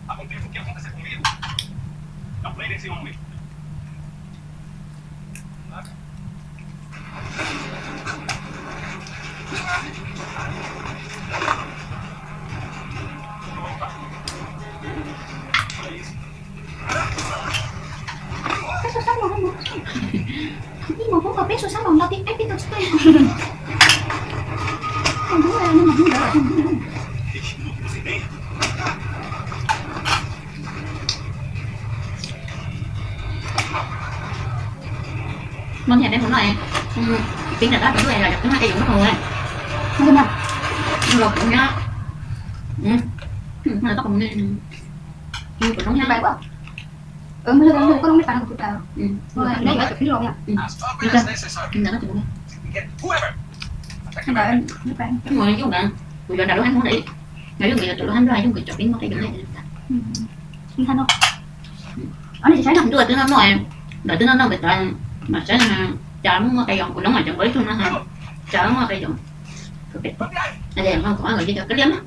Aconteça o que acontecer comigo, não play desse homem. Peso salmon không? Nhưng mà không có peso salmon đâu, tiếng peso salmon. Không đúng là nhưng mà không đỡ không đúng. Món nhà em không nói tiếng là đó cũng là đập cái hai cây dụng nó thôi Không đúng đâu. lột cũng nhá là tóc cũng như của nó Hai bài quá. Mới lên có mấy bài nào của tao. Rồi lấy cái chụp rồi nha. là nó chụp Hai bài mấy bài. cái ngồi giống bạn bây giờ nào đó ăn món đấy ngày lúc người là tụi nó ăn ra giống người chọn miếng món tay được này Không thanh đâu. Ở đây thì thấy không đưa tới nó nói đợi tới nó bị toàn mà sẽ chọn cây dòng của nó mà chọn với luôn nó ha chọn cây dòng đây là không có người chỉ cho cái liếm á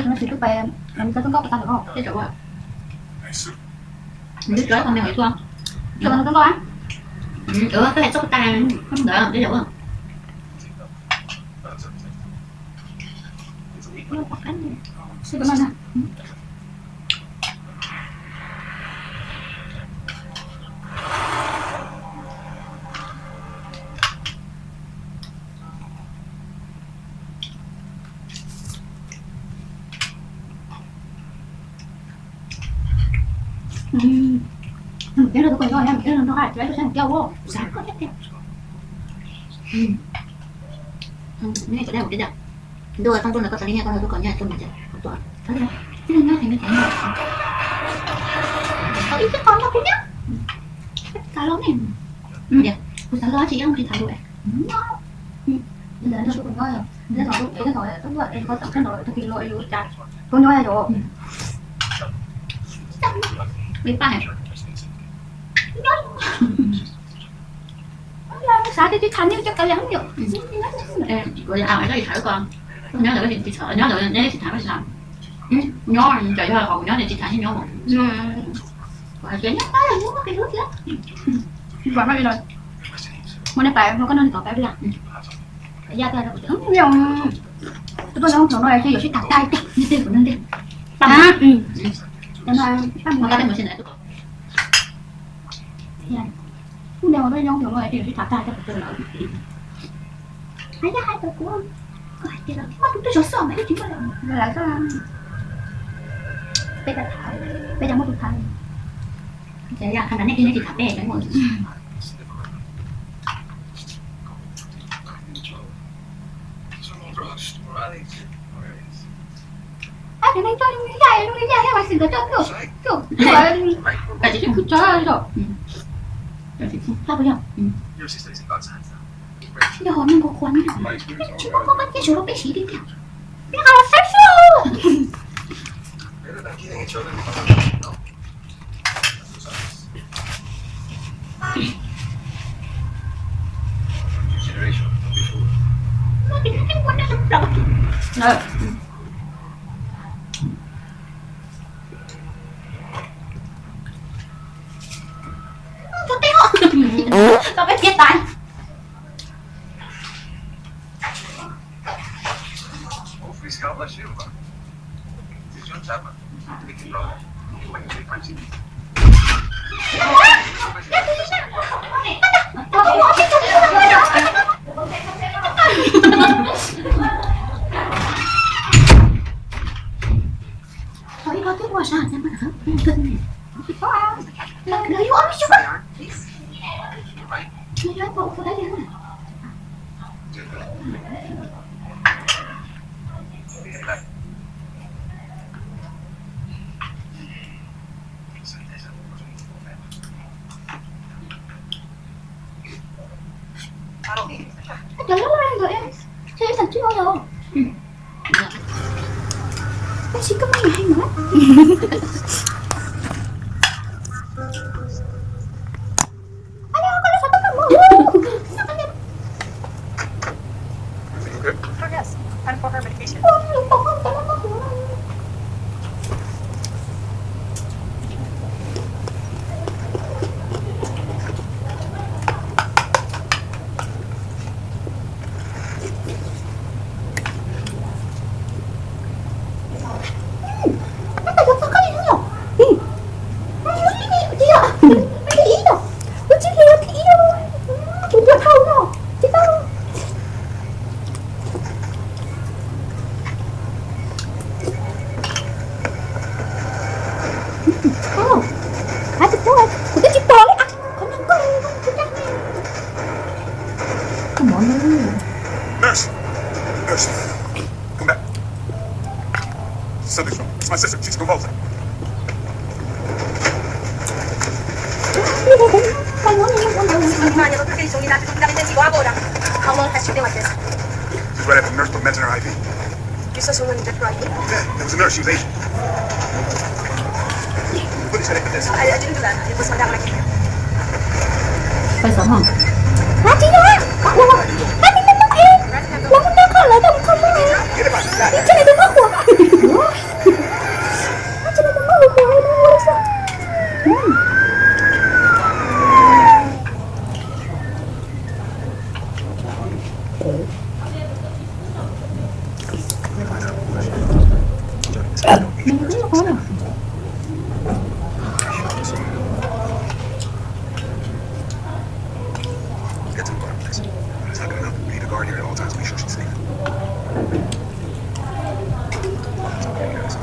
nó chỉ cứ về làm sao có tao được không? cái chỗ à biết nói con đang nghĩ không Cho nó có ăn. cái này sốt ta không đỡ cái chỗ à Xin cảm ơn ạ. Cái này tôi còn rồi em, cái này nó hại, cái này kêu vô. Sao có nhất kêu. cái chỗ này một cái dạng đưa trong tôi là có tali nha con tôi còn nhà tôi mà chạy không tội thế này cái này nó thành cái này Có ít cái con nó cũng nhá. cá lớn này dạ tôi sao đó chị không chị thấy rồi Bây giờ nó cũng nói rồi. Nó nói cái nói tức là em có tập cái nói thực hiện lỗi lỗi chặt. Con nói rồi. biết phải Xã thì thành nhưng chắc tao lắm được. rồi ai đó thì thở con nhớ là cái chị sợ nhớ là nhớ chị thở cái sao nhớ trời ơi còn nhớ thì chị thở nhớ một và cái nhắc tới là nhớ cái nước kia Và nó đi rồi. Hôm nay bạn nó có nên có cái là ra tay rồi không nhiều. Tôi nói không nói là chỉ thẳng tay như tên của nó đi tầm cho nên tầm một cái cái một xin lại không đều với nhau rồi thì thẳng tay cho tôi nữa. Thấy ra hai tờ của ông. Mà tôi 줬어 mà cái chuyện đó là sao bây giờ mới được thằng chạy ra thằng đánh này thì thằng bé đấy rồi cái này cho nó đi dài mà xin cho kiểu cái gì cứ cho rồi sao bây giờ giờ họ nên có quán chúng nó có cái chỗ nó bé xí đi kìa biết sao là sexy Rồi. Cho téo. Tao biết chết tay. Hopefully, God bless you. Did you have a big problem? When you take my team. Thôi có cái qua sao anh mà hả? Kinh này. Có à? Lấy ốm chút á. Lấy bộ của đấy đi. Trời lúc này rồi em. Chơi thật chứ bao giờ. Em xin cảm ơn người hay nói. Anh ơi, con phải tất cả mọi người. Oh, yes. Time for her medication. Nurse! Nurse! Come back. Something's wrong. It's my sister. She's convulsing. How long has she been like this? She's right after the nurse put meds in her IV. You saw someone that brought you? Yeah, there was a nurse. She was Asian. Put his headache for this. I didn't do that. It was my dad when I came here. Phải sống không? Hả chị ơi? Hả mình không em? Là mình đang khỏi lại đồng không đó em? Get him out of that. Đi trên này đừng có của. Hả trên này đừng có của em đâu sao? Mình rất là khó rồi. Get to the bottom, please. It's not gonna help. We need a guard here at all times. Make sure she's safe. It's okay, guys.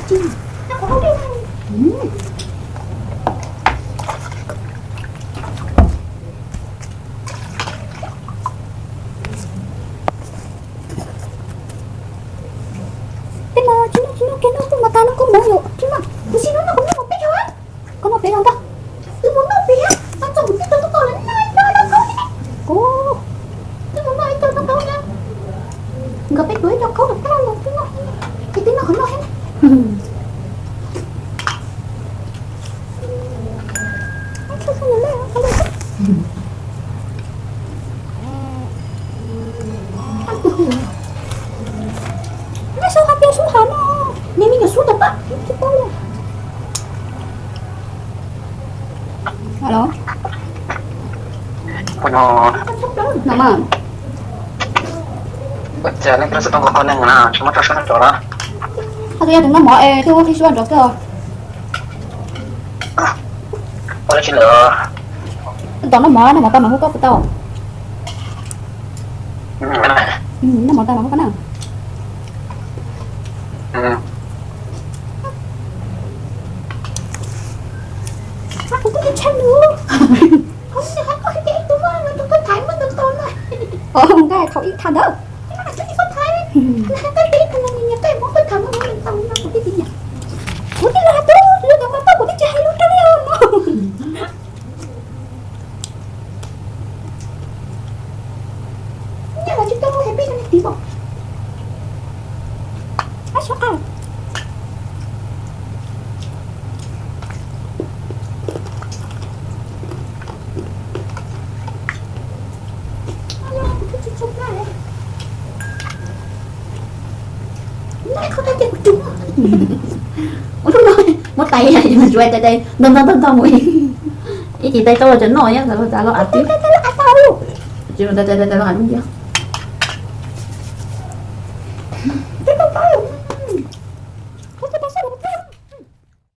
Chị, nó có đi. Pero sino que no mataron con moyo. Chima, pues si no no como no pega. ¿Cómo pega ba? Tôi muốn nó pega. Anh chồng biết tôi có lên này nó không. Cô. Tôi muốn nói tôi không nha. Gặp cái tuổi đâu có được cái nào cái nó. Cái tiếng nó không nói hết. Anh sao không lấy không lấy. Anh tôi không. Nó sao hạt tiêu xuống hả nó? Nên mình xuống tập á. Alo? Punya Nama? baca ni kerasa tunggu kau nengah, cuma terasa nak coba. Aku ya dengan mau tu aku sudah dokter. Boleh cila. Tao nó mau tao mà không có tao. Mana? Nó mau tao mà không có nào. Aku có cái chân nữa. Không có cái tôi mà tôi có thấy mà tôi này. Không cái không ít thằng đó. Cái biết con nhìn nhận cái món bên thằng nó mình tao nó một cái gì nhỉ? Ủa cái là tôi luôn gặp tao một cái chai luôn đó luôn. Nhưng mà chúng tôi không biết cái gì không? Á sao à? Không thấy chân của chúng. Ủa đúng rồi, một tay này mình quay tay đây, đông ý chị tay tôi là chuẩn rồi nhá, rồi ta lo ạt tiếp, tay lo ạt tao luôn, chị tay lo ạt luôn chưa?